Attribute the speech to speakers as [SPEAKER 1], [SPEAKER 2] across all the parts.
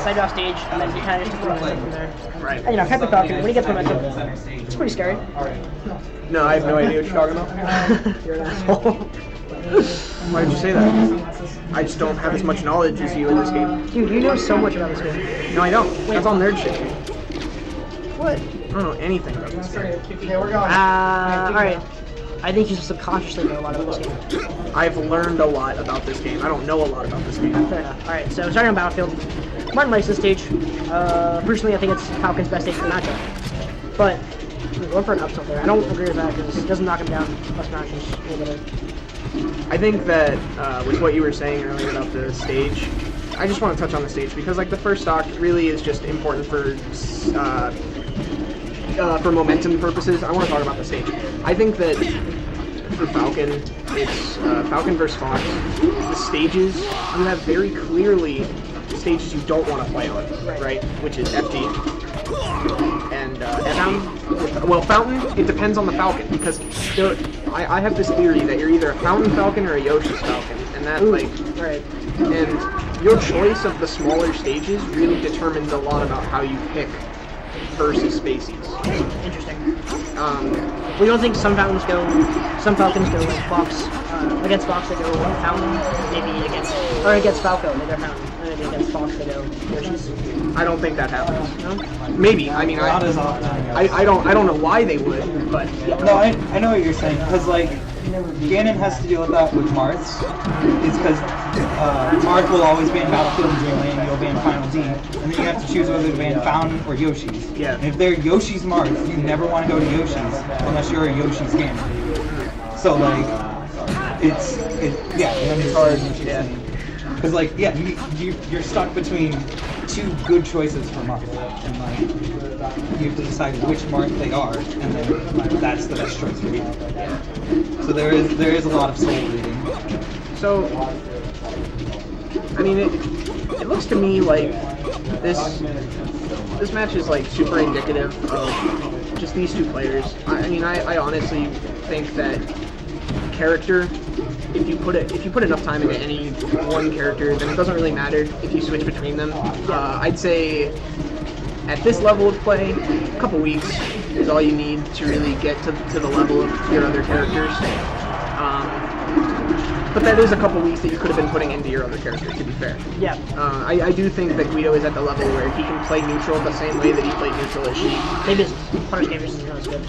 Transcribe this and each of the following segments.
[SPEAKER 1] side off stage, and then he kind of just took momentum from there.
[SPEAKER 2] Right.
[SPEAKER 1] And, you know, Captain Falcon, when he gets momentum, it's pretty scary.
[SPEAKER 2] No, I have no idea what you're talking about.
[SPEAKER 1] You're an asshole.
[SPEAKER 2] Why did you say that? I just don't have as much knowledge as you in this game.
[SPEAKER 1] Dude, you know so much about this game.
[SPEAKER 2] No, I don't. That's all nerd shit.
[SPEAKER 1] What?
[SPEAKER 2] I don't know anything about this game.
[SPEAKER 3] Okay, we're going.
[SPEAKER 1] Alright. I think you subconsciously know a lot about this game.
[SPEAKER 2] I've learned a lot about this game. I don't know a lot about this game.
[SPEAKER 1] Fair enough. Alright, so starting on Battlefield. Martin likes this stage. Personally, I think it's Falcon's best stage for the matchup. But, I'm going for an up tilt there. I don't agree with that because it doesn't knock him down. Plus matches a little bit.
[SPEAKER 2] I think that with what you were saying earlier about the stage, I just want to touch on the stage because like the first stock really is just important for momentum purposes. I want to talk about the stage. I think that for Falcon, it's Falcon versus Fox. The stages, you have very clearly stages you don't want to play on, right? Which is FD. And Fountain. Well, Fountain, it depends on the Falcon because I have this theory that you're either a Fountain Falcon or a Yoshi's Falcon, and that and your choice of the smaller stages really determines a lot about how you pick versus Spaceys.
[SPEAKER 1] Interesting. We don't think some Falcons go like Fox against Fox they go Fountain, maybe against Falco they go Fountain, and maybe against Fox they go Yoshi's.
[SPEAKER 2] I don't think that happens.
[SPEAKER 1] No?
[SPEAKER 2] Maybe. I mean,
[SPEAKER 3] Not as often.
[SPEAKER 2] I don't know why they would, but yeah.
[SPEAKER 3] No, I know what you're saying, because like, Ganon has to deal with that with Marths. It's because Marth will always be in Battlefield and Dreamland, and you'll be in Final D, and then you have to choose whether to be in Fountain or Yoshi's.
[SPEAKER 2] Yeah.
[SPEAKER 3] And if they're Yoshi's Marth, you never want to go to Yoshi's unless you're a Yoshi's Ganon. So like, it's hard. Yeah. Because like, yeah, you're stuck between two good choices for Marth, and like, you have to decide which Marth they are, and then that's the best choice for you. So there is a lot of soul reading.
[SPEAKER 2] So, I mean, it looks to me like this match is like super indicative of just these two players. I mean, I honestly think that character, if you put enough time into any one character, then it doesn't really matter if you switch between them. I'd say at this level of play, a couple weeks is all you need to really get to the level of your other characters. But that is a couple weeks that you could have been putting into your other character, to be fair.
[SPEAKER 1] Yeah.
[SPEAKER 2] I do think that Guido is at the level where he can play neutral the same way that he played neutral as Sheik.
[SPEAKER 1] Maybe his punish game isn't as good.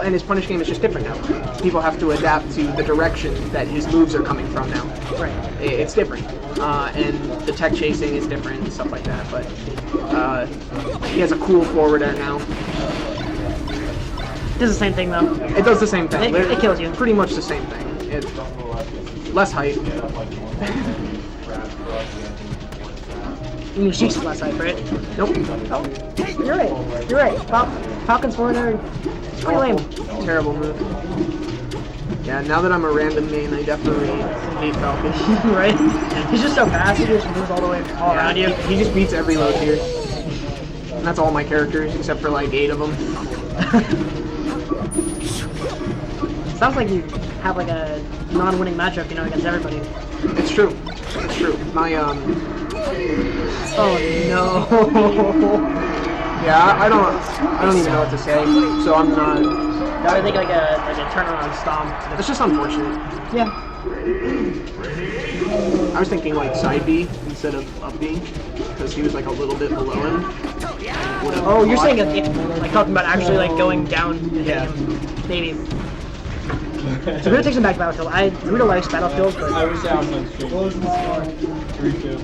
[SPEAKER 2] And his punish game is just different now. People have to adapt to the direction that his moves are coming from now.
[SPEAKER 1] Right.
[SPEAKER 2] It's different. And the tech chasing is different and stuff like that. But he has a cool forward air now.
[SPEAKER 1] It does the same thing though.
[SPEAKER 2] It does the same thing.
[SPEAKER 1] It kills you.
[SPEAKER 2] Pretty much the same thing. Less height.
[SPEAKER 1] You mean Sheik's less height, right?
[SPEAKER 2] Nope.
[SPEAKER 1] Oh, you're right. Falcon's forward air. It's pretty lame.
[SPEAKER 2] Terrible move. Yeah, now that I'm a random main, I definitely hate Falcon.
[SPEAKER 1] Right? He's just so fast, he just moves all the way around you.
[SPEAKER 2] He just beats every low tier. And that's all my characters, except for like 8 of them.
[SPEAKER 1] Sounds like you have like a non-winning matchup, against everybody.
[SPEAKER 2] It's true. It's true. My
[SPEAKER 1] Oh no.
[SPEAKER 2] Yeah, I don't even know what to say. So I'm not.
[SPEAKER 1] I think like a turnaround stomp.
[SPEAKER 2] It's just unfortunate.
[SPEAKER 1] Yeah.
[SPEAKER 2] I was thinking like side B instead of up B because he was like a little bit below him.
[SPEAKER 1] Oh, you're saying like talking about actually like going down and hitting him. Maybe. So Guido takes him back to Battlefield. Guido likes Battlefield, but
[SPEAKER 4] I was down on stream. 3-2.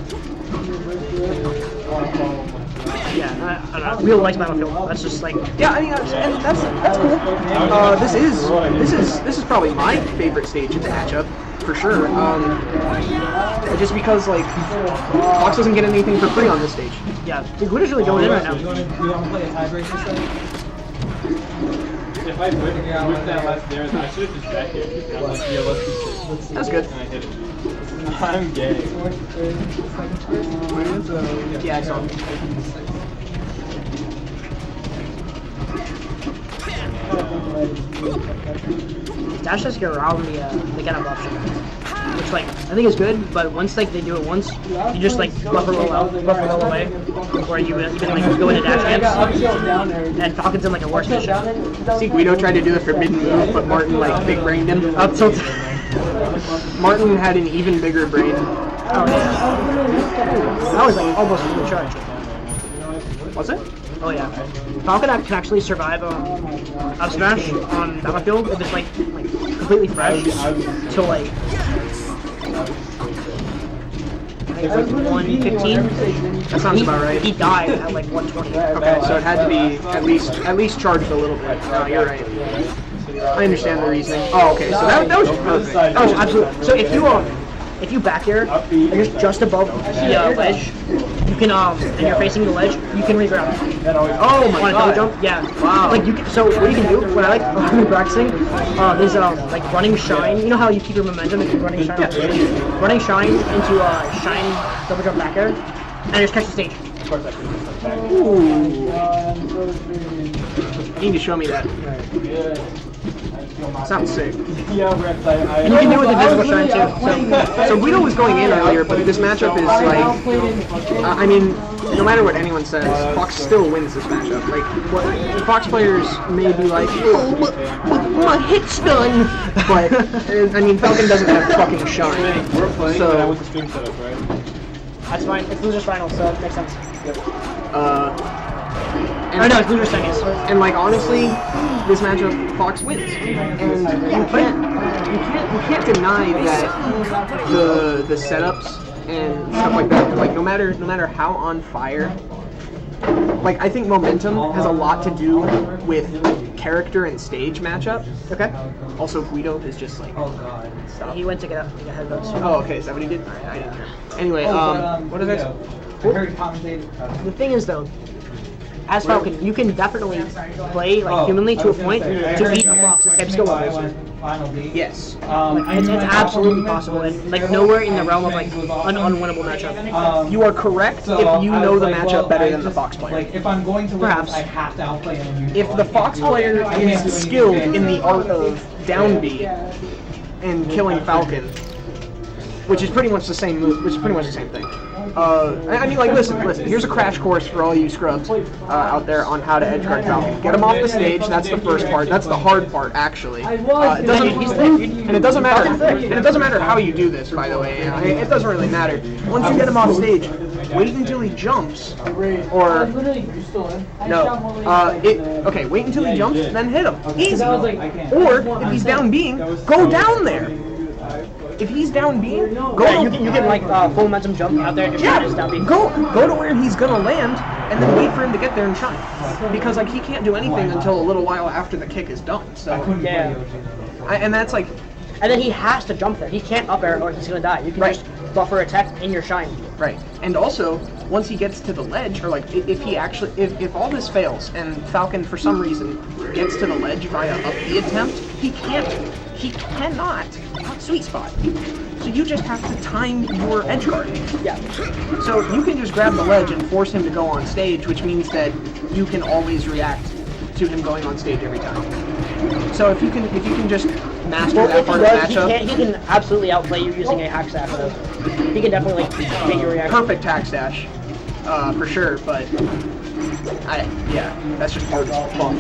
[SPEAKER 1] yeah, I don't know. Guido likes Battlefield. That's just like
[SPEAKER 2] Yeah, I mean, and that's cool. This is probably my favorite stage in the matchup for sure. Just because like Fox doesn't get anything for free on this stage.
[SPEAKER 1] yeah. Guido's really going in right now.
[SPEAKER 3] You want to play a tiebreaker set?
[SPEAKER 4] If I whipped that last there, I should have just back it. I'm like, yeah, let's do
[SPEAKER 2] That's good.
[SPEAKER 4] And I hit it. I'm gay.
[SPEAKER 2] Yeah, I saw him.
[SPEAKER 1] Dash does get around the get up option. which like I think is good. But once like they do it once, you just like buffer roll away, or you even like go into dash camps. And Falcon's in like a worse position.
[SPEAKER 2] See, Guido tried to do the forbidden move, but Martin like big brained him.
[SPEAKER 1] Up tilt.
[SPEAKER 2] Martin had an even bigger brain.
[SPEAKER 1] Oh yeah. That was like almost fully charged.
[SPEAKER 2] Was it?
[SPEAKER 1] Oh yeah. Falcon can actually survive up smash on battlefield if it's like completely fresh. So like I think it's like 115.
[SPEAKER 2] That sounds about right.
[SPEAKER 1] He died at like 120.
[SPEAKER 2] Okay, so it had to be at least charged a little bit. No, you're right. I understand the reasoning. Oh, okay, so that was perfect.
[SPEAKER 1] Oh, absolutely. So if you back air, and you're just above the ledge, you can and you're facing the ledge, you can regrab.
[SPEAKER 2] Oh my
[SPEAKER 1] On a double
[SPEAKER 2] god.
[SPEAKER 1] jump, yeah.
[SPEAKER 2] Wow.
[SPEAKER 1] Like you can, so what you can do, what I like practicing, is like running shine. You know how you keep your momentum if you're running shine?
[SPEAKER 2] Yeah.
[SPEAKER 1] Running shine into shine double jump back air, and just catch the stage.
[SPEAKER 2] Ooh. You need to show me that. Sounds sick.
[SPEAKER 4] Yeah, Rex, I
[SPEAKER 1] And you can do it with invisible shine too.
[SPEAKER 2] So Guido was going in earlier, but this matchup is like, I mean, no matter what anyone says, Fox still wins this matchup. Like, what Fox players may be like, oh, my hit's done, but I mean, Falcon doesn't have fucking shine.
[SPEAKER 4] We're playing,
[SPEAKER 2] So-
[SPEAKER 4] but I went to stream setup, right?
[SPEAKER 1] That's fine. It's losers finals, so it makes sense.
[SPEAKER 2] And,
[SPEAKER 1] Oh no, it's losers seconds.
[SPEAKER 2] and like honestly, this matchup Fox wins, and you can't deny that the setups and stuff like that. Like no matter how on fire, like I think momentum has a lot to do with character and stage matchup.
[SPEAKER 1] Okay.
[SPEAKER 2] Also, Guido is just like. Stop.
[SPEAKER 1] He went to get headphones.
[SPEAKER 2] Oh, okay. Is that what he did? Alright, I didn't hear. Anyway, what did I say?
[SPEAKER 1] The thing is though, as Falcon, you can definitely play like humanly to a point to beat a Fox at the same skill levels.
[SPEAKER 2] Yes.
[SPEAKER 1] It's absolutely possible, and like nowhere in the realm of like an unwinnable matchup.
[SPEAKER 2] You are correct if you know the matchup better than the Fox player.
[SPEAKER 3] Like if I'm going to win,
[SPEAKER 1] Perhaps.
[SPEAKER 3] I have to outplay him.
[SPEAKER 2] If the Fox player is skilled in the art of down B and killing Falcon, which is pretty much the same move, which is pretty much the same thing. I mean, like, listen. Here's a crash course for all you scrubs out there on how to edgeguard Falcon. Get him off the stage. That's the first part. That's the hard part, actually. It doesn't matter how you do this, by the way. It doesn't really matter. Once you get him off stage, wait until he jumps, or okay, wait until he jumps, then hit him. Easy. Or if he's down being, go down there. If he's down B, go.
[SPEAKER 1] Yeah, you can like full momentum jump out there and just shine his down beat.
[SPEAKER 2] Go to where he's gonna land, and then wait for him to get there and shine. Because like he can't do anything until a little while after the kick is done. So
[SPEAKER 1] Yeah.
[SPEAKER 2] And that's like,
[SPEAKER 1] And then he has to jump there. He can't up air or he's gonna die. You can
[SPEAKER 2] Right.
[SPEAKER 1] just buffer attack in your shine.
[SPEAKER 2] right. And also, once he gets to the ledge, or like if all this fails and Falcon for some reason gets to the ledge via up the attempt, he cannot sweet spot. So you just have to time your edge guard.
[SPEAKER 1] Yeah.
[SPEAKER 2] So you can just grab the ledge and force him to go on stage, which means that you can always react to him going on stage every time. So if you can just master that
[SPEAKER 1] If
[SPEAKER 2] part
[SPEAKER 1] he
[SPEAKER 2] of the
[SPEAKER 1] does,
[SPEAKER 2] matchup,
[SPEAKER 1] he can absolutely outplay you using a hack staff though. He can definitely like make you react.
[SPEAKER 2] perfect tax dash, for sure. But that's just hard as fuck.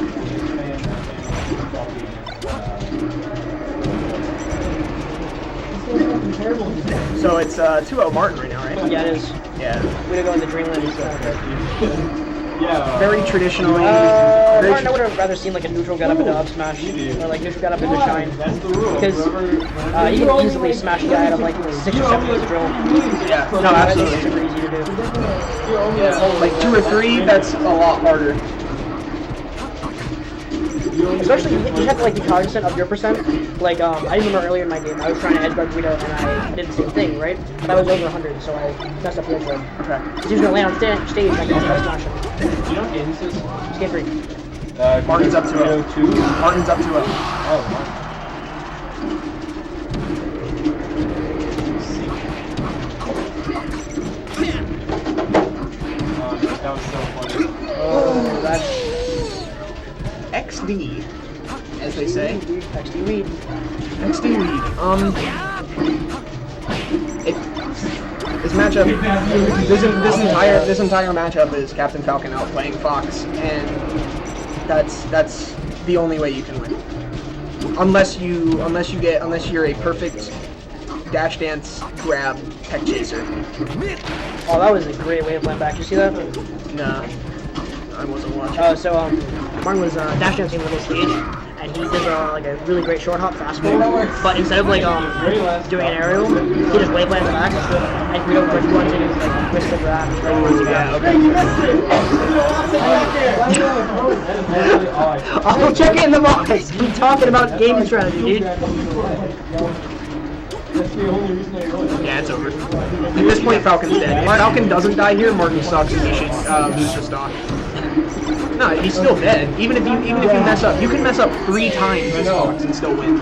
[SPEAKER 2] So it's 2-0 Martin right now, right?
[SPEAKER 1] Yeah, it is.
[SPEAKER 2] Yeah.
[SPEAKER 1] We're gonna go into Dreamland instead.
[SPEAKER 4] Yeah.
[SPEAKER 2] Very traditionally.
[SPEAKER 1] Martin, I would have rather seen like a neutral get up into up smash, or like neutral get up into shine,
[SPEAKER 4] That's the rule.
[SPEAKER 1] because he can easily smash a guy out of like 6 or 7 with drill.
[SPEAKER 2] Yeah. No,
[SPEAKER 1] That's
[SPEAKER 2] absolutely.
[SPEAKER 1] super easy to do.
[SPEAKER 2] Like 2 or 3, that's a lot harder.
[SPEAKER 1] Especially, you have to like be cognizant of your percent. Like, I remember earlier in my game, I was trying to edge guard Guido, and I did the same thing, right? But I was over 100, so I messed up the edge guard.
[SPEAKER 2] Okay.
[SPEAKER 1] If he was gonna land on stage, I could just smash him.
[SPEAKER 4] Do you know what game this is?
[SPEAKER 1] Just game 3.
[SPEAKER 2] Martin's up to
[SPEAKER 4] Guido
[SPEAKER 2] 0.
[SPEAKER 4] 2?
[SPEAKER 2] Martin's up to 0.
[SPEAKER 4] Oh, Martin. That was so funny.
[SPEAKER 1] Oh, that's
[SPEAKER 2] XD, as they say.
[SPEAKER 1] XD weed.
[SPEAKER 2] XD lead. This matchup, this entire matchup is Captain Falcon outplaying Fox, and that's the only way you can win. Unless you're a perfect dash dance grab tech chaser.
[SPEAKER 1] Oh, that was a great way of playing back. You see that?
[SPEAKER 2] Nah, I wasn't watching.
[SPEAKER 1] Oh, so Martin was dash dancing the middle stage, and he did like a really great short hop fastball. But instead of like doing an aerial, he just wave landed back, and we don't like runs in like wrist the grab.
[SPEAKER 2] Yeah, okay.
[SPEAKER 1] Oh, check it in the box. We're talking about game strategy, dude.
[SPEAKER 2] Yeah, it's over. At this point, Falcon's dead. If Falcon doesn't die here, Martin sucks, and he should lose the stock. No, he's still dead. Even if you mess up, you can mess up 3 times this Fox and still win.